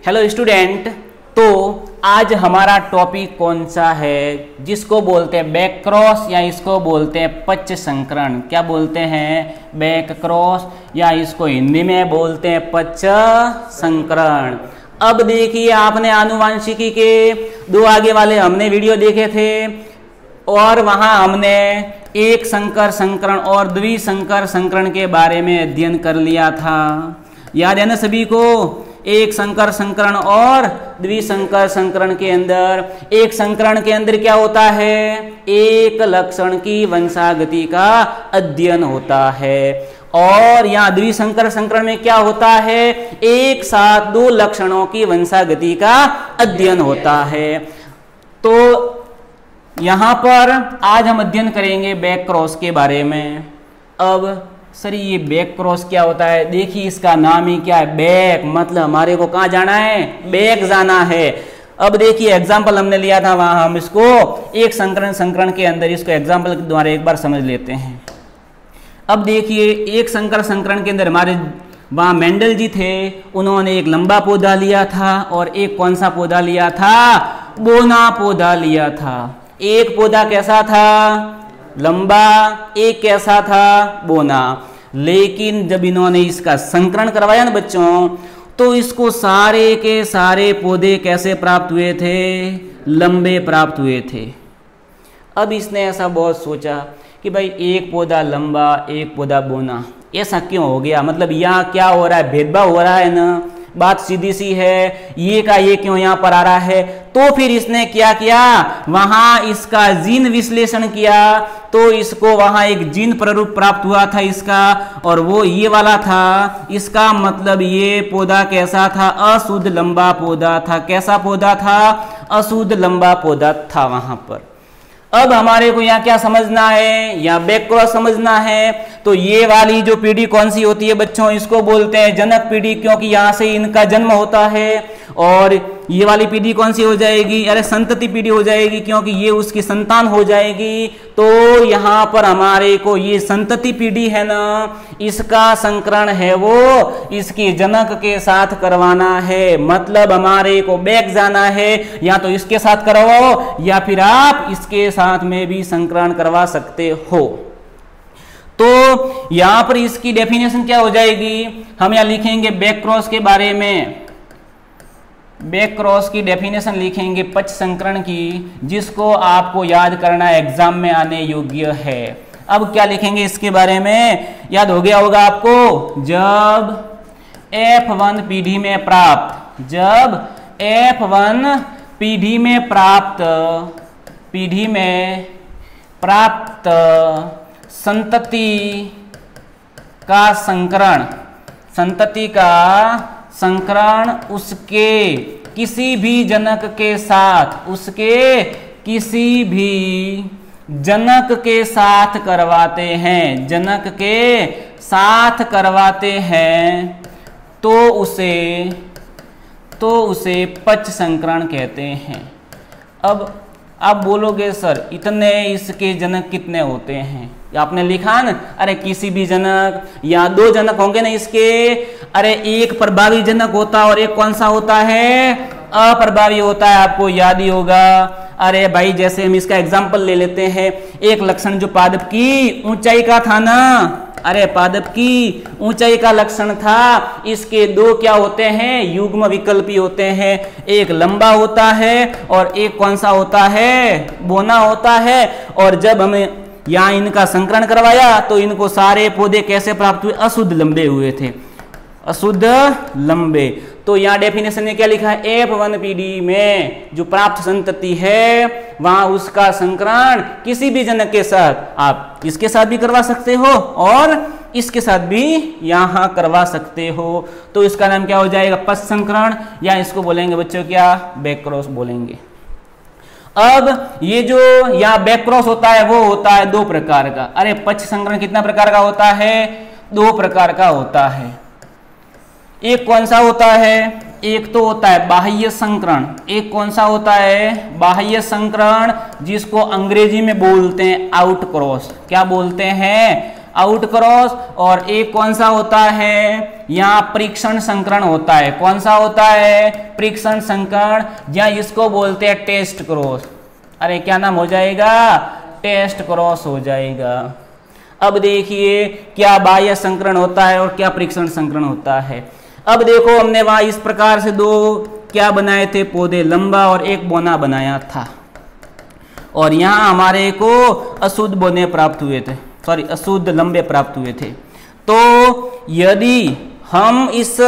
Hello student, तो आज हमारा टॉपिक कौन सा है, जिसको बोलते हैं बैक क्रॉस या इसको बोलते हैं पच्च संकरण। क्या बोलते हैं? बैक क्रॉस या इसको हिंदी में बोलते हैं पच्च संकरण। अब देखिए, आपने आनुवांशिकी के दो आगे वाले हमने वीडियो देखे थे और वहां हमने एक संकर संकरण और द्विसंकर संकरण के बारे में अध्ययन कर लिया था। याद है ना सभी को? एक संकर संकरण और द्विसंकर संकरण के अंदर, एक संकरण के अंदर क्या होता है? एक लक्षण की वंशागति का अध्ययन होता है। और यहाँ द्विसंकर संकरण में क्या होता है? एक साथ दो लक्षणों की वंशागति का अध्ययन होता है। तो यहाँ पर आज हम अध्ययन करेंगे बैक क्रॉस के बारे में। अब सर ये बैक क्रॉस क्या होता है? देखिए, इसका नाम ही क्या है? बैक, मतलब हमारे को कहाँ जाना है? बैक जाना है। अब देखिए, एग्जाम्पल हमने लिया था, वहां हम इसको एक संकरण के अंदर इसको एग्जाम्पल के द्वारा एक बार समझ लेते हैं। अब देखिए, एक संकर संकरण के अंदर हमारे वहां मेंडल जी थे, उन्होंने एक लंबा पौधा लिया था और एक कौन सा पौधा लिया था? बोना पौधा लिया था। एक पौधा कैसा था? लंबा, एक कैसा था? बोना। लेकिन जब इन्होंने इसका संकरण करवाया ना बच्चों, तो इसको सारे के सारे पौधे कैसे प्राप्त हुए थे? लंबे प्राप्त हुए थे। अब इसने ऐसा बहुत सोचा कि भाई एक पौधा लंबा, एक पौधा बोना, ऐसा क्यों हो गया? मतलब यहाँ क्या हो रहा है? भेदभाव हो रहा है ना? बात सीधी सी है, ये का ये क्यों यहाँ पर आ रहा है? तो फिर इसने क्या किया? वहां इसका जीन विश्लेषण किया, तो इसको वहां एक जीन प्रारूप प्राप्त हुआ था इसका, और वो ये वाला था। इसका मतलब ये पौधा कैसा था? अशुद्ध लंबा पौधा था। कैसा पौधा था? अशुद्ध लंबा पौधा था वहां पर। अब हमारे को यहाँ क्या समझना है? यहाँ बैक क्रॉस समझना है। तो ये वाली जो पीढ़ी कौन सी होती है बच्चों? इसको बोलते हैं जनक पीढ़ी, क्योंकि यहाँ से इनका जन्म होता है। और ये वाली पीढ़ी कौन सी हो जाएगी? अरे संतति पीढ़ी हो जाएगी, क्योंकि ये उसकी संतान हो जाएगी। तो यहाँ पर हमारे को ये संतति पीढ़ी है ना, इसका संकरण है वो इसकी जनक के साथ करवाना है। मतलब हमारे को बैक जाना है, या तो इसके साथ करवाओ या फिर आप इसके साथ में भी संकरण करवा सकते हो। तो यहां पर इसकी डेफिनेशन क्या हो जाएगी? हम यहां लिखेंगे बैक क्रॉस के बारे में। बैक क्रॉस की डेफिनेशन लिखेंगे पच्च संकरण की, जिसको आपको याद करना एग्जाम में आने योग्य है। अब क्या लिखेंगे इसके बारे में? याद हो गया होगा आपको। जब F1 पीढ़ी में प्राप्त, जब F1 पीढ़ी में प्राप्त संतति का संकरण, संतति का संकरण उसके किसी भी जनक के साथ, उसके किसी भी जनक के साथ करवाते हैं, जनक के साथ करवाते हैं, तो उसे पच्च संकरण कहते हैं। अब आप बोलोगे सर इतने इसके जनक कितने होते हैं? आपने लिखा ना, अरे किसी भी जनक, या दो जनक होंगे ना इसके। अरे एक प्रभावी जनक होता है और एक कौन सा होता है? अप्रभावी होता है। आपको याद ही होगा। अरे भाई, जैसे हम इसका एग्जाम्पल ले लेते हैं, एक लक्षण जो पादप की ऊंचाई का था ना, अरे पादप की ऊंचाई का लक्षण था। इसके दो क्या होते हैं? युग्म विकल्पी होते हैं। एक लंबा होता है और एक कौन सा होता है? बोना होता है। और जब हमें यहाँ इनका संकरण करवाया, तो इनको सारे पौधे कैसे प्राप्त हुए? अशुद्ध लंबे हुए थे, अशुद्ध लंबे। तो यहाँ डेफिनेशन में क्या लिखा है? F1 पीढ़ी में जो प्राप्त संतति है, वहां उसका संकरण किसी भी जनक के साथ, आप इसके साथ भी करवा सकते हो और इसके साथ भी यहाँ करवा सकते हो। तो इसका नाम क्या हो जाएगा? पच्च संकरण, या इसको बोलेंगे बच्चों क्या? बैक क्रॉस बोलेंगे। अब ये जो यहाँ बैक क्रॉस होता है, वो होता है दो प्रकार का। अरे पच्च संकरण कितना प्रकार का होता है? दो प्रकार का होता है। एक कौन सा होता है? एक तो होता है बाह्य संकरण। एक कौन सा होता है? बाह्य संकरण, जिसको अंग्रेजी में बोलते हैं आउट क्रॉस। क्या बोलते हैं? आउट क्रॉस, और एक कौन सा होता है, यहाँ परीक्षण संकरण होता है। कौन सा होता है, परीक्षण संकरण, या इसको बोलते हैं टेस्ट क्रॉस। अरे क्या नाम हो जाएगा, टेस्ट क्रॉस हो जाएगा। अब देखिए क्या बाह्य संकरण होता है और क्या परीक्षण संकरण होता है। अब देखो हमने वहां इस प्रकार से दो क्या बनाए थे, पौधे, लंबा और एक बोना बनाया था, और यहाँ हमारे को अशुद्ध बोने प्राप्त हुए थे, सॉरी अशुद्ध लंबे प्राप्त हुए थे। तो यदि हम इस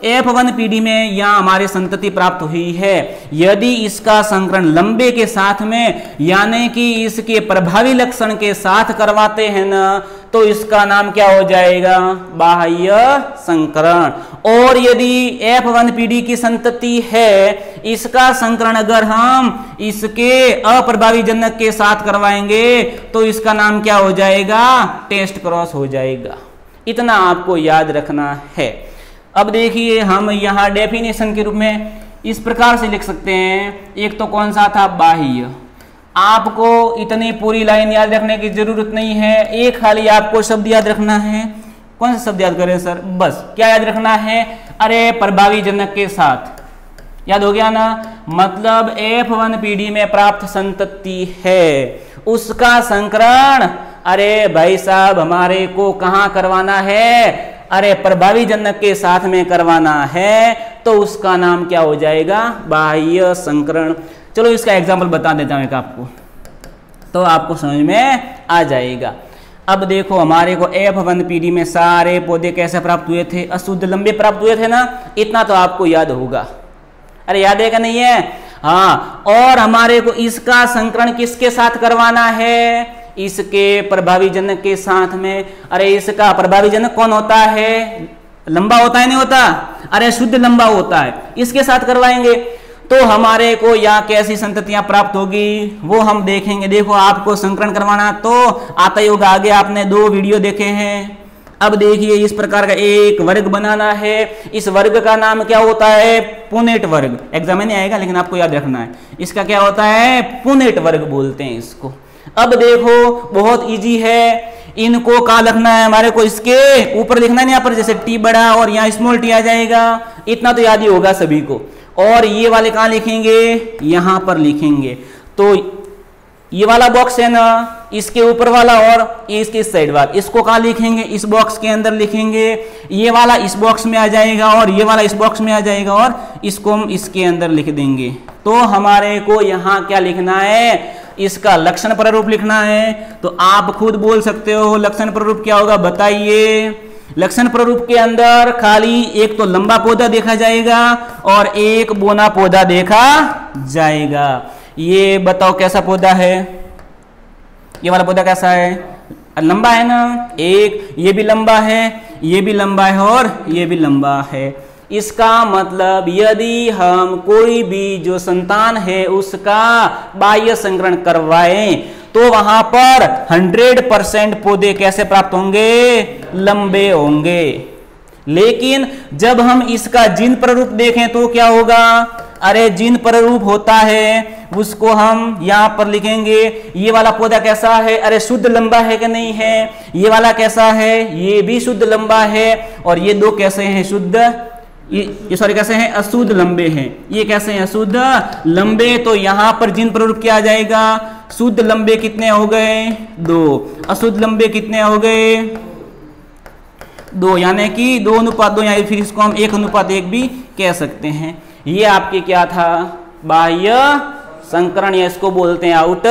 F1 पीढ़ी में यहाँ हमारे संतति प्राप्त हुई है, यदि इसका संकरण लंबे के साथ में यानी कि इसके प्रभावी लक्षण के साथ करवाते हैं ना, तो इसका नाम क्या हो जाएगा, बाह्य संकरण। और यदि F1 पीढ़ी की संतति है, इसका संकरण अगर हम इसके अप्रभावी जनक के साथ करवाएंगे तो इसका नाम क्या हो जाएगा, टेस्ट क्रॉस हो जाएगा। इतना आपको याद रखना है। अब देखिए हम यहाँ डेफिनेशन के रूप में इस प्रकार से लिख सकते हैं। एक तो कौन सा था, बाह्य। आपको इतनी पूरी लाइन याद रखने की जरूरत नहीं है, एक खाली आपको शब्द याद रखना है। कौन सा शब्द याद करें सर, बस क्या याद रखना है, अरे प्रभावी जनक के साथ, याद हो गया ना। मतलब F1 पीढ़ी में प्राप्त संतति है, उसका संकरण अरे भाई साहब हमारे को कहाँ करवाना है, अरे प्रभावी जनक के साथ में करवाना है, तो उसका नाम क्या हो जाएगा, बाह्य संकरण। चलो इसका एग्जाम्पल बता देता हूं एक आपको, तो आपको समझ में आ जाएगा। अब देखो हमारे को F1 पीढ़ी में सारे पौधे कैसे प्राप्त हुए थे, अशुद्ध लंबे प्राप्त हुए थे ना, इतना तो आपको याद होगा। अरे याद है क्या नहीं है, हाँ। और हमारे को इसका संकरण किसके साथ करवाना है, इसके प्रभावी जनक के साथ में। अरे इसका प्रभावी जनक कौन होता है, लंबा होता है नहीं होता, अरे शुद्ध लंबा होता है, इसके साथ करवाएंगे तो हमारे को यहाँ कैसी संततियां प्राप्त होगी वो हम देखेंगे। देखो आपको संकरण करवाना तो आता ही होगा, आगे आपने 2 वीडियो देखे हैं। अब देखिए इस प्रकार का एक वर्ग बनाना है, इस वर्ग का नाम क्या होता है, पुनेट वर्ग। एग्जाम में नहीं आएगा लेकिन आपको याद रखना है, इसका क्या होता है, पुनेट वर्ग बोलते हैं इसको। अब देखो बहुत इजी है, इनको कहाँ लिखना है हमारे को, इसके ऊपर लिखना है, यहाँ पर जैसे टी बड़ा और यहाँ स्मॉल टी आ जाएगा, इतना तो याद ही होगा सभी को। और ये वाले कहाँ लिखेंगे, यहाँ पर लिखेंगे। तो ये वाला बॉक्स है ना, इसके ऊपर वाला और इसके साइड वाला, इसको कहाँ लिखेंगे, इस बॉक्स के अंदर लिखेंगे। ये वाला इस बॉक्स में आ जाएगा और ये वाला इस बॉक्स में आ जाएगा, और इसको हम इसके अंदर लिख देंगे। तो हमारे को यहाँ क्या लिखना है, इसका लक्षण प्रारूप लिखना है। तो आप खुद बोल सकते हो लक्षण प्रारूप क्या होगा, बताइए। लक्षण प्रारूप के अंदर खाली एक तो लंबा पौधा देखा जाएगा और एक बोना पौधा देखा जाएगा। ये बताओ कैसा पौधा है, ये वाला पौधा कैसा है, लंबा है ना, एक ये भी लंबा है, ये भी लंबा है और ये भी लंबा है। इसका मतलब यदि हम कोई भी जो संतान है उसका बाह्य संकरण करवाएं तो वहां पर 100% पौधे कैसे प्राप्त होंगे, लंबे होंगे। लेकिन जब हम इसका जीन प्रारूप देखें तो क्या होगा, अरे जीन प्रारूप होता है उसको हम यहाँ पर लिखेंगे। ये वाला पौधा कैसा है, अरे शुद्ध लंबा है कि नहीं है, ये वाला कैसा है, ये भी शुद्ध लंबा है, और ये दो कैसे हैं, शुद्ध, ये सॉरी कैसे हैं, अशुद्ध लंबे हैं। ये कैसे हैं, अशुद्ध लंबे। तो यहाँ पर जीन प्रारूप क्या आ जाएगा, शुद्ध लंबे कितने हो गए, 2, अशुद्ध लंबे कितने हो गए, 2, यानी कि 2:2, या फिर इसको हम 1:1 भी कह सकते हैं। ये आपके क्या था, बाह्य संकरण, या इसको बोलते हैं आउट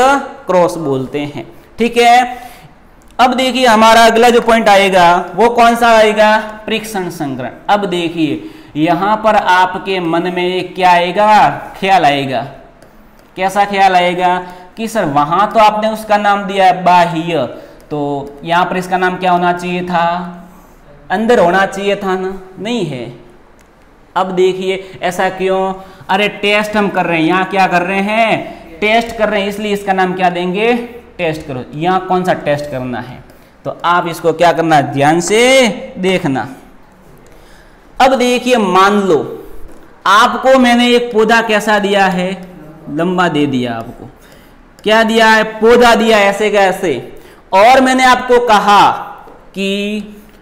क्रॉस बोलते हैं। ठीक है। अब देखिए हमारा अगला जो पॉइंट आएगा वो कौन सा आएगा, परीक्षण संकरण। अब देखिए यहां पर आपके मन में एक क्या आएगा, ख्याल आएगा। कैसा ख्याल आएगा कि सर वहां तो आपने उसका नाम दिया है बाह्य, तो यहां पर इसका नाम क्या होना चाहिए था, अंदर होना चाहिए था ना, नहीं है। अब देखिए ऐसा क्यों, अरे टेस्ट हम कर रहे हैं, यहाँ क्या कर रहे हैं, टेस्ट कर रहे हैं, इसलिए इसका नाम क्या देंगे, टेस्ट करो। यहाँ कौन सा टेस्ट करना है, तो आप इसको क्या करना, ध्यान से देखना। अब देखिए मान लो आपको मैंने एक पौधा कैसा दिया है, लंबा दे दिया, आपको क्या दिया है, पौधा दिया ऐसे का ऐसे, और मैंने आपको कहा कि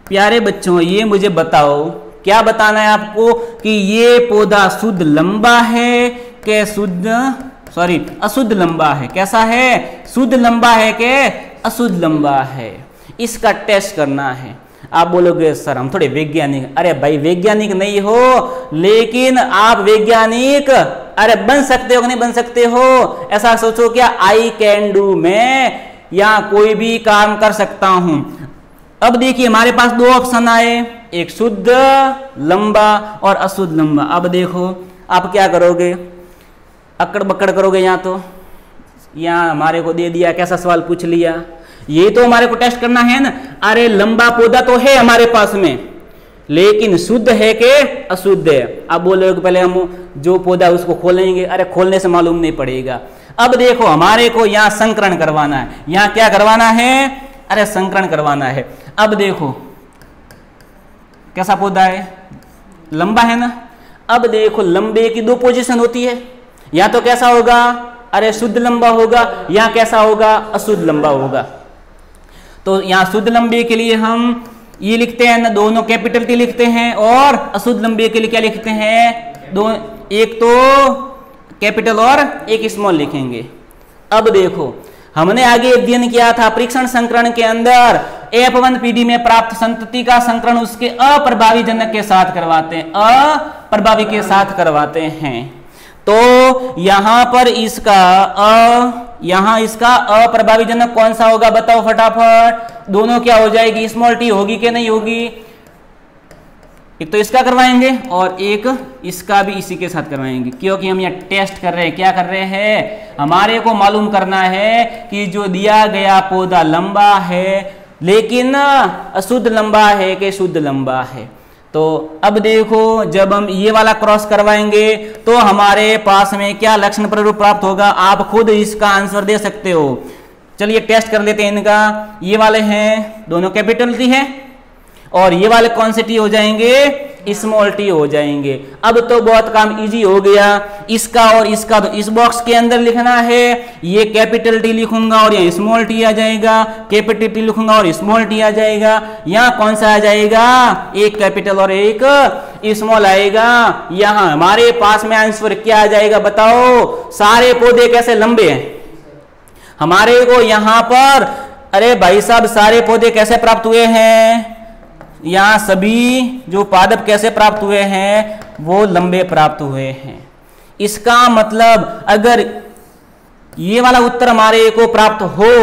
प्यारे बच्चों ये मुझे बताओ, क्या बताना है आपको कि ये पौधा शुद्ध लंबा है कि अशुद्ध लंबा है? कैसा है? शुद्ध लंबा है कि अशुद्ध लंबा है? इसका टेस्ट करना है। आप बोलोगे सर हम थोड़े वैज्ञानिक। अरे भाई वैज्ञानिक नहीं हो, लेकिन आप वैज्ञानिक अरे बन सकते हो कि नहीं बन सकते हो? ऐसा सोचो क्या आई कैन डू, मैं या कोई भी काम कर सकता हूं। अब देखिए हमारे पास दो ऑप्शन आए, एक शुद्ध लंबा और अशुद्ध लंबा। अब देखो आप क्या करोगे, अकड़ बकड़ करोगे। यहाँ हमारे को दे दिया, कैसा सवाल पूछ लिया, ये तो हमारे को टेस्ट करना है ना। अरे लंबा पौधा तो है हमारे पास में, लेकिन शुद्ध है कि अशुद्ध है? अब बोलोगे पहले हम जो पौधा उसको खोलेंगे। अरे खोलने से मालूम नहीं पड़ेगा। अब देखो हमारे को यहाँ संकरण करवाना है। यहाँ क्या करवाना है? अरे संकरण करवाना है। अब देखो कैसा पौधा है, लंबा है ना। अब देखो लंबे की दो पोजीशन होती है, या तो कैसा होगा, अरे शुद्ध लंबा होगा, या कैसा होगा, अशुद्ध लंबा होगा। तो यहाँ शुद्ध लंबे के लिए हम ये लिखते हैं ना, दोनों कैपिटल टी लिखते हैं, और अशुद्ध लंबे के लिए क्या लिखते हैं, दो, एक तो कैपिटल और एक स्मॉल लिखेंगे। अब देखो हमने आगे अध्ययन किया था परीक्षण संकरण के अंदर F1 पीडी में प्राप्त संतति का संकरण उसके अप्रभावी जनक के साथ करवाते हैं, अप्रभावी के साथ करवाते हैं। तो यहां पर यहां इसका अप्रभावी जनक कौन सा होगा बताओ फटाफट। दोनों क्या हो जाएगी, स्मॉल टी होगी कि नहीं होगी? एक तो इसका करवाएंगे और एक इसका भी इसी के साथ करवाएंगे, क्योंकि हम यहाँ टेस्ट कर रहे हैं। क्या कर रहे हैं? हमारे को मालूम करना है कि जो दिया गया पौधा लंबा है लेकिन अशुद्ध लंबा है कि शुद्ध लंबा है। तो अब देखो जब हम ये वाला क्रॉस करवाएंगे तो हमारे पास में क्या लक्षण प्रारूप प्राप्त होगा, आप खुद इसका आंसर दे सकते हो। चलिए टेस्ट कर लेते हैं इनका। ये वाले हैं दोनों कैपिटल टी है, और ये वाले कौन से टी हो जाएंगे, स्मॉल टी हो जाएंगे। अब तो बहुत काम इजी हो गया। इसका और इसका तो इस बॉक्स के अंदर लिखना है, ये कैपिटल टी लिखूंगा और यहाँ स्मॉल टी आ जाएगा, कैपिटल टी लिखूंगा और स्मॉल टी आ जाएगा। यहाँ कौन सा आ जाएगा, एक कैपिटल और एक स्मॉल आएगा। यहाँ हमारे पास में आंसर क्या आ जाएगा बताओ। सारे पौधे कैसे लंबे हैं हमारे को यहाँ पर, अरे भाई साहब सारे पौधे कैसे प्राप्त हुए हैं, यहाँ सभी जो पादप कैसे प्राप्त हुए हैं, वो लंबे प्राप्त हुए हैं। इसका मतलब अगर ये वाला उत्तर हमारे को प्राप्त हो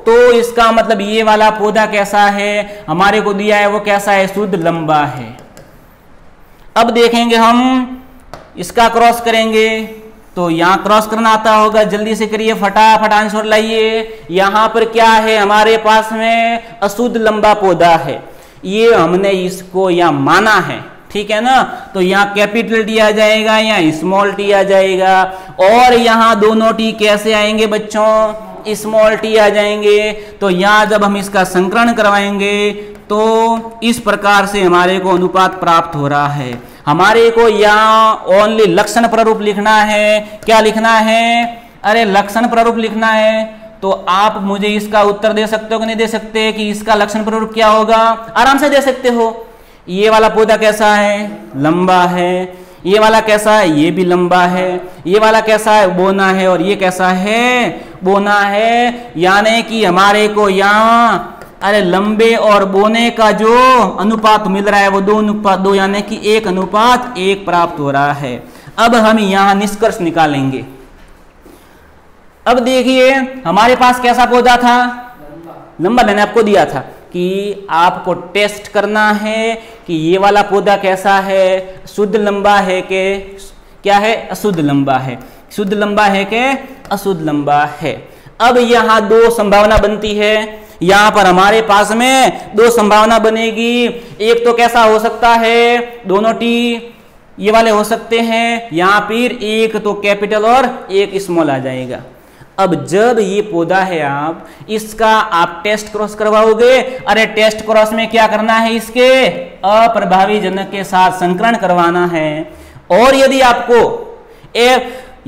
तो इसका मतलब ये वाला पौधा कैसा है, हमारे को दिया है वो कैसा है, शुद्ध लंबा है। अब देखेंगे हम इसका क्रॉस करेंगे, तो यहाँ क्रॉस करना आता होगा, जल्दी से करिए फटाफट आंसर लाइए। यहाँ पर क्या है हमारे पास में, अशुद्ध लंबा पौधा है। ये हमने इसको यहाँ माना है, ठीक है ना। तो यहाँ कैपिटल टी आ जाएगा, यहाँ स्मॉल टी आ जाएगा, और यहाँ दोनों टी कैसे आएंगे बच्चों, स्मॉल टी आ जाएंगे। तो यहाँ जब हम इसका संकरण करवाएंगे तो इस प्रकार से हमारे को अनुपात प्राप्त हो रहा है। हमारे को यहाँ ओनली लक्षण प्रारूप लिखना है। क्या लिखना है, अरे लक्षण प्रारूप लिखना है। तो आप मुझे इसका उत्तर दे सकते हो कि नहीं दे सकते कि इसका लक्षण प्रारूप क्या होगा, आराम से दे सकते हो। ये वाला पौधा कैसा है, लंबा है। ये वाला कैसा है, ये भी लंबा है। ये वाला कैसा है, बोना है। और ये कैसा है, बोना है। यानी कि हमारे को यहाँ अरे लंबे और बोने का जो अनुपात मिल रहा है वो 2:2 यानी कि 1:1 प्राप्त हो रहा है। अब हम यहाँ निष्कर्ष निकालेंगे। अब देखिए हमारे पास कैसा पौधा था, लंबा। मैंने आपको दिया था कि आपको टेस्ट करना है कि ये वाला पौधा कैसा है, शुद्ध लंबा है कि क्या है, अशुद्ध लंबा है। शुद्ध लंबा है कि अशुद्ध लंबा है। अब यहाँ दो संभावना बनती है। यहाँ पर हमारे पास में दो संभावना बनेगी। एक तो कैसा हो सकता है, दोनों टी ये वाले हो सकते हैं। यहाँ फिर एक तो कैपिटल और एक स्मॉल आ जाएगा। अब जब ये पौधा है आप इसका आप टेस्ट क्रॉस करवाओगे। अरे टेस्ट क्रॉस में क्या करना है, इसके अप्रभावी जनक के साथ संकरण करवाना है। और यदि आपको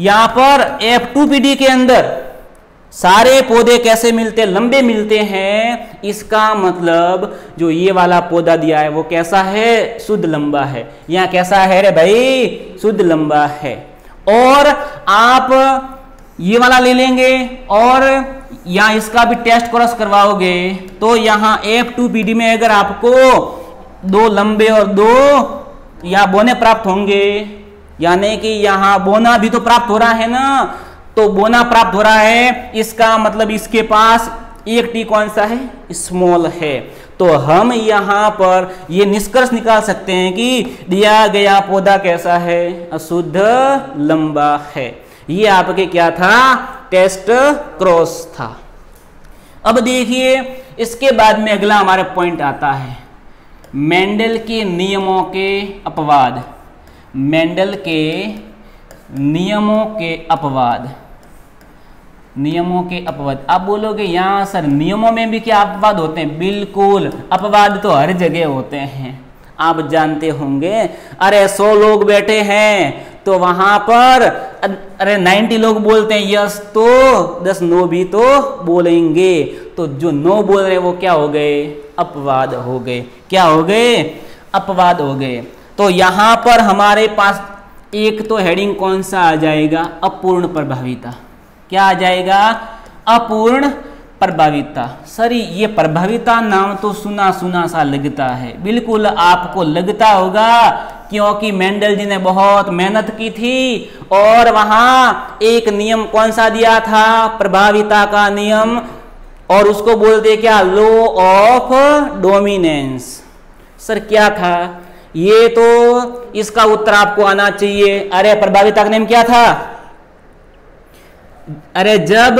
यहाँ पर F2PD के अंदर सारे पौधे कैसे मिलते हैं? लंबे मिलते हैं। इसका मतलब जो ये वाला पौधा दिया है वो कैसा है? शुद्ध लंबा है। यहाँ कैसा है रे भाई? शुद्ध लंबा है। और आप ये वाला ले लेंगे और यहाँ इसका भी टेस्ट क्रॉस करवाओगे तो यहाँ F2PD में अगर आपको 2 लंबे और 2 यहाँ बोने प्राप्त होंगे, यानी कि यहाँ बोना भी तो प्राप्त हो रहा है ना, तो बोना प्राप्त हो रहा है, इसका मतलब इसके पास एक टी कौन सा है? स्मॉल है। तो हम यहाँ पर ये निष्कर्ष निकाल सकते हैं कि दिया गया पौधा कैसा है? अशुद्ध लंबा है। ये आपके क्या था? टेस्ट क्रॉस था। अब देखिए इसके बाद में अगला हमारा पॉइंट आता है मेंडल के नियमों के अपवाद। मेंडल के नियमों के अपवाद। नियमों के अपवाद। आप बोलोगे यहाँ सर नियमों में भी क्या अपवाद होते हैं? बिल्कुल, अपवाद तो हर जगह होते हैं। आप जानते होंगे, अरे 100 लोग बैठे हैं तो वहां पर अरे 90 लोग बोलते हैं यस, तो 10 नो भी तो बोलेंगे। तो जो नो बोल रहे वो क्या हो गए? अपवाद हो गए। क्या हो गए? अपवाद हो गए। तो यहां पर हमारे पास एक तो हेडिंग कौन सा आ जाएगा? अपूर्ण प्रभाविता। क्या आ जाएगा? अपूर्ण प्रभाविता। सर ये प्रभाविता नाम तो सुना सुना सा लगता है। बिल्कुल आपको लगता होगा क्योंकि मेंडल जी ने बहुत मेहनत की थी और वहां एक नियम कौन सा दिया था? प्रभाविता का नियम, और उसको बोलते क्या? Law of dominance. सर क्या था ये? तो इसका उत्तर आपको आना चाहिए। अरे प्रभाविता का नियम क्या था? अरे जब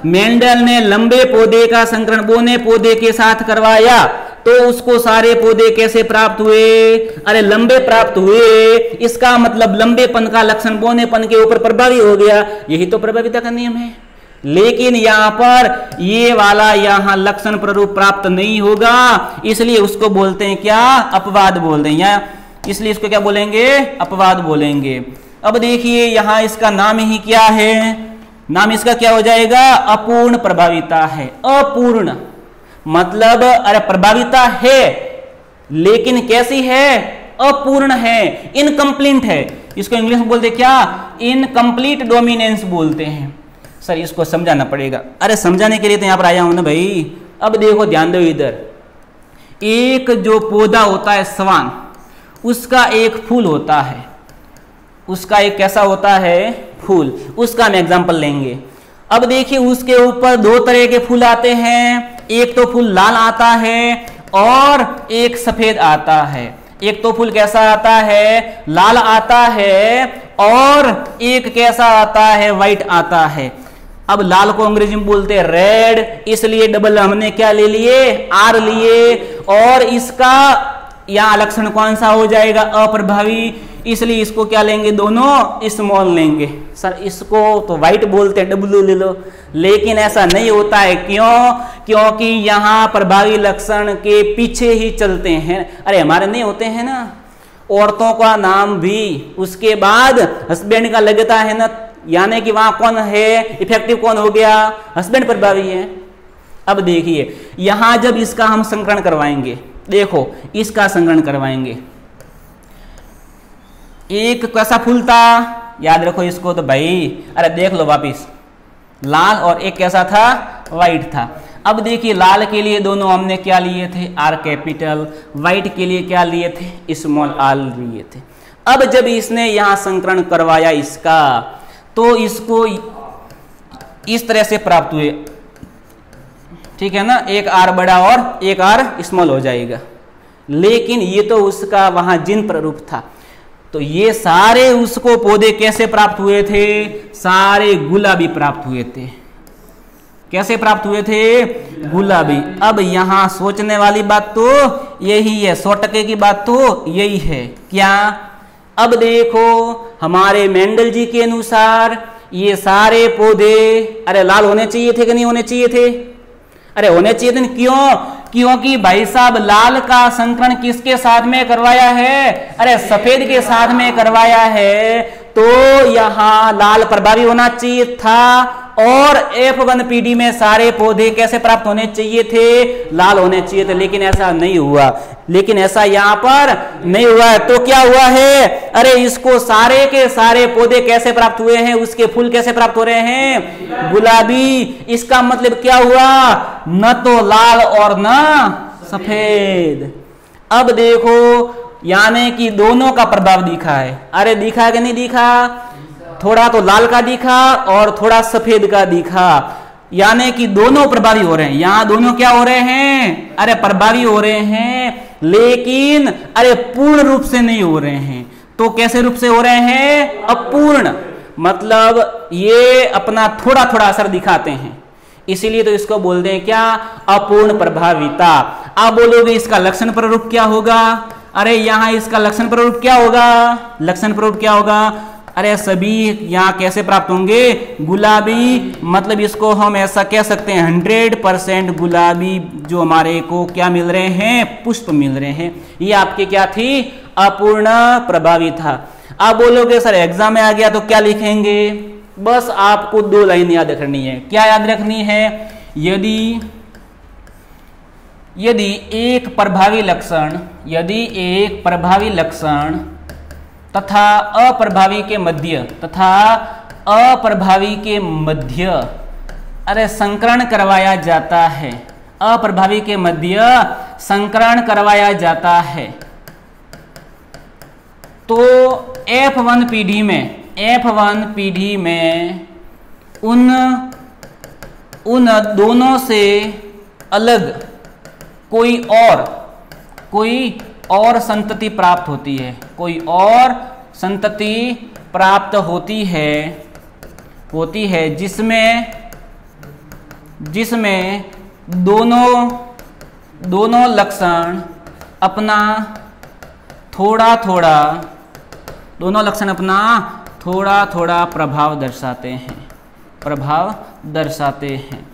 मेंडल ने लंबे पौधे का संकरण बोने पौधे के साथ करवाया तो उसको सारे पौधे कैसे प्राप्त हुए? अरे लंबे प्राप्त हुए। इसका मतलब लंबेपन का लक्षण बोनेपन के ऊपर प्रभावी हो गया। यही तो प्रभाविता का नियम है। लेकिन यहाँ पर ये वाला यहाँ लक्षण प्ररूप प्राप्त नहीं होगा, इसलिए उसको बोलते हैं क्या? अपवाद बोलते हैं। या इसलिए इसको क्या बोलेंगे? अपवाद बोलेंगे। अब देखिए यहाँ इसका नाम ही क्या है? नाम इसका क्या हो जाएगा? अपूर्ण प्रभाविता है। अपूर्ण मतलब अरे प्रभाविता है लेकिन कैसी है? अपूर्ण है, इनकम्प्लीट है। इसको इंग्लिश में बोलते क्या? इनकम्प्लीट डोमिनेंस बोलते हैं। सर इसको समझाना पड़ेगा। अरे समझाने के लिए तो यहां पर आया हूं ना भाई। अब देखो ध्यान दो इधर, एक जो पौधा होता है स्वान, उसका एक फूल होता है। उसका एक कैसा होता है? फूल। उसका हम एग्जांपल लेंगे। अब देखिए उसके ऊपर 2 तरह के फूल आते हैं। एक तो फूल लाल आता है और एक सफेद आता है। एक तो फूल कैसा आता है? लाल आता है, और एक कैसा आता है? व्हाइट आता है। अब लाल को अंग्रेजी में बोलते हैं रेड, इसलिए डबल हमने क्या ले लिए? आर लिए। और इसका यहाँ लक्षण कौन सा हो जाएगा? अप्रभावी, इसलिए इसको क्या लेंगे? दोनों स्मॉल लेंगे। सर इसको तो व्हाइट बोलते हैं, डब्ल्यू ले लो। लेकिन ऐसा नहीं होता है। क्यों? क्योंकि यहाँ प्रभावी लक्षण के पीछे ही चलते हैं। अरे हमारे नहीं होते हैं ना, औरतों का नाम भी उसके बाद हस्बैंड का लगता है ना, यानी कि वहां कौन है? इफेक्टिव कौन हो गया? हस्बैंड प्रभावी है। अब देखिए यहां जब इसका हम संकरण करवाएंगे, देखो इसका संकरण करवाएंगे। एक कैसा फूल था? याद रखो इसको तो भाई। अरे देख लो वापिस, लाल, और एक कैसा था? व्हाइट था। अब देखिए लाल के लिए दोनों हमने क्या लिए थे? Are capital. व्हाइट के लिए क्या लिए थे? स्मॉल आर लिए थे। अब जब इसने यहां संकरण करवाया इसका, तो इसको इस तरह से प्राप्त हुए, ठीक है ना? एक आर बड़ा और एक आर स्मॉल हो जाएगा। लेकिन ये तो उसका वहां जिन प्ररूप था। तो ये सारे उसको पौधे कैसे प्राप्त हुए थे? सारे गुलाबी प्राप्त हुए थे। कैसे प्राप्त हुए थे? गुलाबी। अब यहां सोचने वाली बात तो यही है, 100% की बात तो यही है। क्या? अब देखो हमारे मेंडल जी के अनुसार ये सारे पौधे अरे लाल होने चाहिए थे कि नहीं होने चाहिए थे? अरे होने चाहिए थे। क्यों? क्योंकि भाई साहब लाल का संकरण किसके साथ में करवाया है? अरे सफेद के साथ में करवाया है। तो यहां लाल प्रभावी होना चाहिए था और F1PD में सारे पौधे कैसे प्राप्त होने चाहिए थे, लाल होने चाहिए थे, लेकिन ऐसा नहीं हुआ। लेकिन ऐसा यहाँ पर नहीं हुआ है। तो क्या हुआ है, अरे इसको सारे के सारे पौधे कैसे प्राप्त हुए हैं, उसके फूल कैसे प्राप्त हो रहे हैं, गुलाबी। इसका मतलब क्या हुआ, न तो लाल और न सफेद। अब देखो यानी कि दोनों का प्रभाव दिखा है। अरे दिखा कि नहीं दिखा, थोड़ा तो लाल का दिखा और थोड़ा सफेद का दिखा, यानी कि दोनों प्रभावी हो रहे हैं। यहां दोनों क्या हो रहे हैं, अरे प्रभावी हो रहे हैं, लेकिन अरे पूर्ण रूप से नहीं हो रहे हैं। तो कैसे रूप से हो रहे हैं, अपूर्ण, मतलब ये अपना थोड़ा थोड़ा असर दिखाते हैं, इसीलिए तो इसको बोलते हैं क्या, अपूर्ण प्रभाविता। आप बोलोगे इसका लक्षण प्रारूप क्या होगा, अरे यहां इसका लक्षण प्रारूप क्या होगा, लक्षण प्रारूप क्या होगा, अरे सभी यहाँ कैसे प्राप्त होंगे, गुलाबी, मतलब इसको हम ऐसा कह सकते हैं 100% गुलाबी जो हमारे को क्या मिल रहे हैं, पुष्प मिल रहे हैं। ये आपके क्या थी, अपूर्ण प्रभावी था। आप बोलोगे सर एग्जाम में आ गया तो क्या लिखेंगे, बस आपको 2 लाइन याद रखनी है। क्या याद रखनी है, यदि एक प्रभावी लक्षण, यदि एक प्रभावी लक्षण तथा अप्रभावी के मध्य अरे संकरण करवाया जाता है, अप्रभावी के मध्य संकरण करवाया जाता है, तो F1PD में उन दोनों से अलग कोई और संतति प्राप्त होती है, कोई और संतति प्राप्त होती है जिसमें दोनों लक्षण अपना थोड़ा थोड़ा प्रभाव दर्शाते हैं।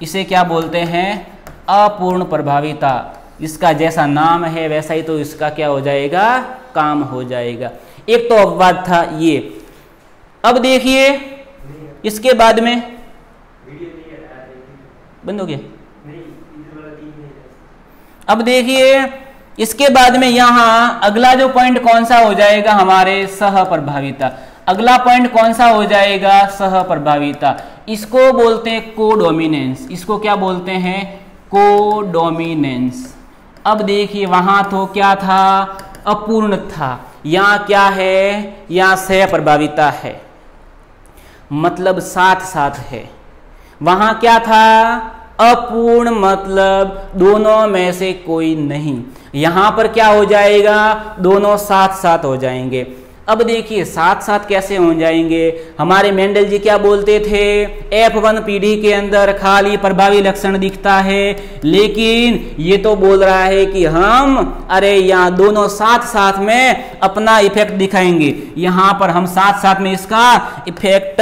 इसे क्या बोलते हैं, अपूर्ण प्रभाविता। इसका जैसा नाम है वैसा ही तो इसका क्या हो जाएगा, काम हो जाएगा। एक तो अपवाद था ये। अब देखिए इसके बाद में बंद हो गया। अब देखिए इसके बाद में यहां अगला जो पॉइंट कौन सा हो जाएगा, हमारे सहप्रभाविता। अगला पॉइंट कौन सा हो जाएगा, सहप्रभाविता। इसको बोलते हैं कोडोमिनेंस। इसको क्या बोलते हैं, कोडोमिनेंस। अब देखिए वहां तो क्या था, अपूर्ण था, यहां क्या है, यहां सहप्रभाविता है, मतलब साथ साथ है। वहां क्या था, अपूर्ण, मतलब दोनों में से कोई नहीं। यहां पर क्या हो जाएगा, दोनों साथ साथ हो जाएंगे। अब देखिए साथ साथ कैसे हो जाएंगे, हमारे मेंडल जी क्या बोलते थे, F1PD के अंदर खाली प्रभावी लक्षण दिखता है, लेकिन ये तो बोल रहा है कि हम अरे यहाँ दोनों साथ साथ में अपना इफेक्ट दिखाएंगे। यहाँ पर हम साथ साथ में इसका इफेक्ट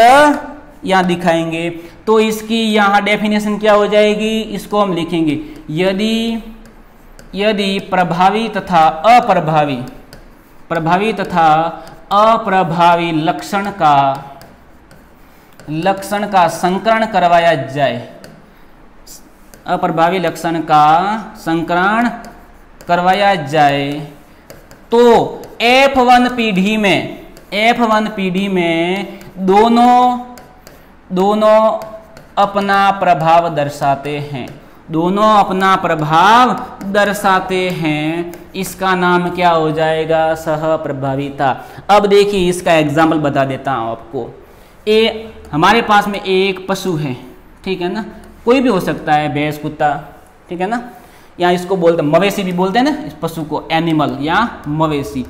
यहाँ दिखाएंगे। तो इसकी यहाँ डेफिनेशन क्या हो जाएगी, इसको हम लिखेंगे, यदि प्रभावी तथा अप्रभावी लक्षण का संकरण करवाया जाए, अप्रभावी लक्षण का संकरण करवाया जाए, तो F1PD में दोनों अपना प्रभाव दर्शाते हैं, दोनों अपना प्रभाव दर्शाते हैं। इसका नाम क्या हो जाएगा, सहप्रभाविता। अब देखिए इसका एग्जाम्पल बता देता हूं आपको। हमारे पास में एक पशु है, ठीक है ना, कोई भी हो सकता है, भैंस, कुत्ता, ठीक है ना, या इसको बोलते मवेशी भी बोलते हैं ना इस पशु को, एनिमल या मवेशी।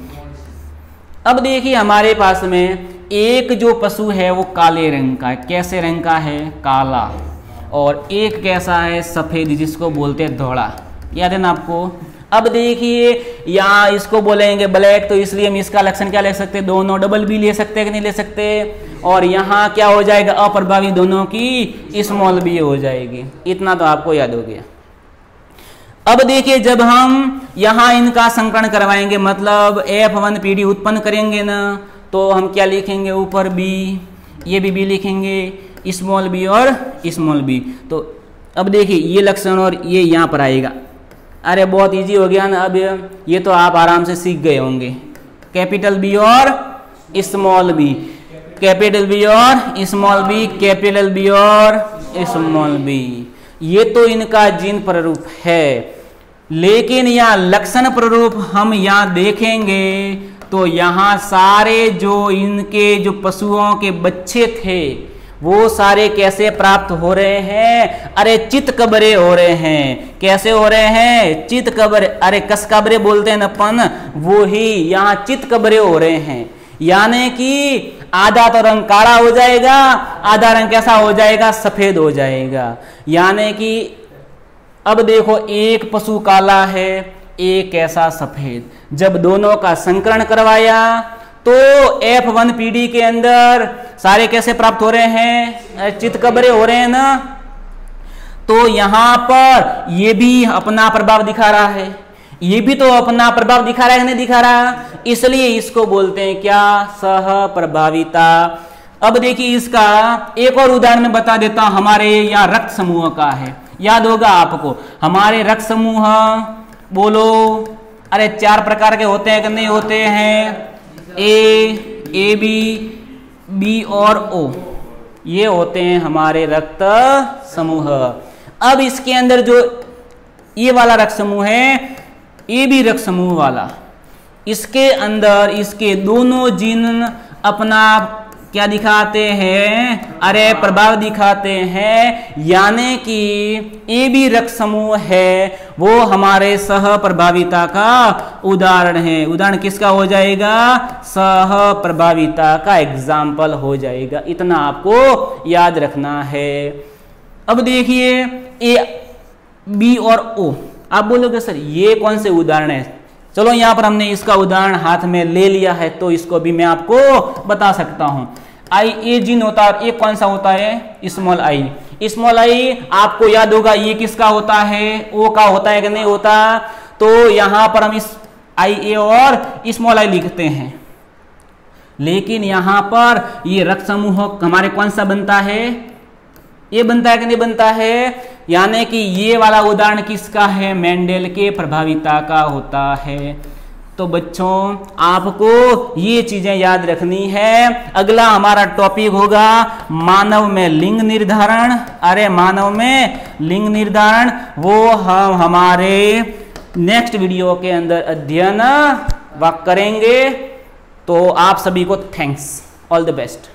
अब देखिए हमारे पास में एक जो पशु है वो काले रंग का है। कैसे रंग का है, काला। और एक कैसा है, सफेद, जिसको बोलते हैं धोड़ा। याद है ना आपको। अब देखिए यहाँ इसको बोलेंगे ब्लैक, तो इसलिए हम इसका लक्षण क्या ले सकते हैं, दोनों डबल भी ले सकते हैं कि नहीं ले सकते। और यहाँ क्या हो जाएगा, अप्रभावी दोनों की स्मॉल बी हो जाएगी। इतना तो आपको याद हो गया। अब देखिए जब हम यहाँ इनका संकरण करवाएंगे, मतलब F1PD उत्पन्न करेंगे ना, तो हम क्या लिखेंगे, ऊपर बी, ये भी बी लिखेंगे, स्मॉल बी और स्मॉल बी। तो अब देखिए ये लक्षण और ये यहाँ पर आएगा। अरे बहुत इजी हो गया ना, अब ये तो आप आराम से सीख गए होंगे। कैपिटल बी और स्मॉल बी, कैपिटल बी और स्मॉल बी, कैपिटल बी और स्मॉल बी, ये तो इनका जीन प्रारूप है। लेकिन यहाँ लक्षण प्रारूप हम यहाँ देखेंगे तो यहाँ सारे जो इनके जो पशुओं के बच्चे थे वो सारे कैसे प्राप्त हो रहे हैं? अरे चित कबरे हो रहे हैं। कैसे हो रहे हैं? चित कबरे। अरे कस कबरे बोलते हैं अपन, वो ही यहाँ चित कबरे हो रहे हैं। यानी कि आधा तो रंग काला हो जाएगा, आधा रंग कैसा हो जाएगा? सफेद हो जाएगा। यानी कि अब देखो एक पशु काला है, एक कैसा सफेद। जब दोनों का संकरण करवाया तो F1 पीढ़ी के अंदर सारे कैसे प्राप्त हो रहे हैं? चित कबरे हो रहे हैं ना। तो यहां पर ये भी अपना प्रभाव दिखा रहा है, ये भी तो अपना प्रभाव दिखा रहा है, नहीं दिखा रहा? इसलिए इसको बोलते हैं क्या? सह प्रभाविता। अब देखिए इसका एक और उदाहरण में बता देता हूं। हमारे यहाँ रक्त समूह का है, याद होगा आपको। हमारे रक्त समूह बोलो, अरे 4 प्रकार के होते हैं कि नहीं होते हैं? ए बी, बी और ओ, ये होते हैं हमारे रक्त समूह। अब इसके अंदर जो ये वाला रक्त समूह है, ए बी रक्त समूह वाला, इसके अंदर इसके दोनों जीन अपना क्या दिखाते हैं? अरे प्रभाव दिखाते हैं। यानी कि ए बी रक्त समूह है वो हमारे सह प्रभाविता का उदाहरण है। उदाहरण किसका हो जाएगा? सह प्रभाविता का एग्जाम्पल हो जाएगा। इतना आपको याद रखना है। अब देखिए ए बी और ओ, आप बोलोगे सर ये कौन से उदाहरण है? चलो यहां पर हमने इसका उदाहरण हाथ में ले लिया है तो इसको भी मैं आपको बता सकता हूं। आई ए जीन होता है और एक कौन सा होता है? Small I. स्मॉल आई आपको याद होगा ये किसका होता है? ओ का होता है कि नहीं होता? तो यहां पर हम इस आई ए और स्मॉल आई लिखते हैं, लेकिन यहां पर ये रक्त समूह हमारे कौन सा बनता है? ये बनता है कि नहीं बनता है? यानी कि ये वाला उदाहरण किसका है? मेंडेल के प्रभाविता का होता है। तो बच्चों आपको ये चीजें याद रखनी है। अगला हमारा टॉपिक होगा मानव में लिंग निर्धारण। अरे मानव में लिंग निर्धारण वो हम हमारे नेक्स्ट वीडियो के अंदर अध्ययन करेंगे। तो आप सभी को थैंक्स, ऑल द बेस्ट।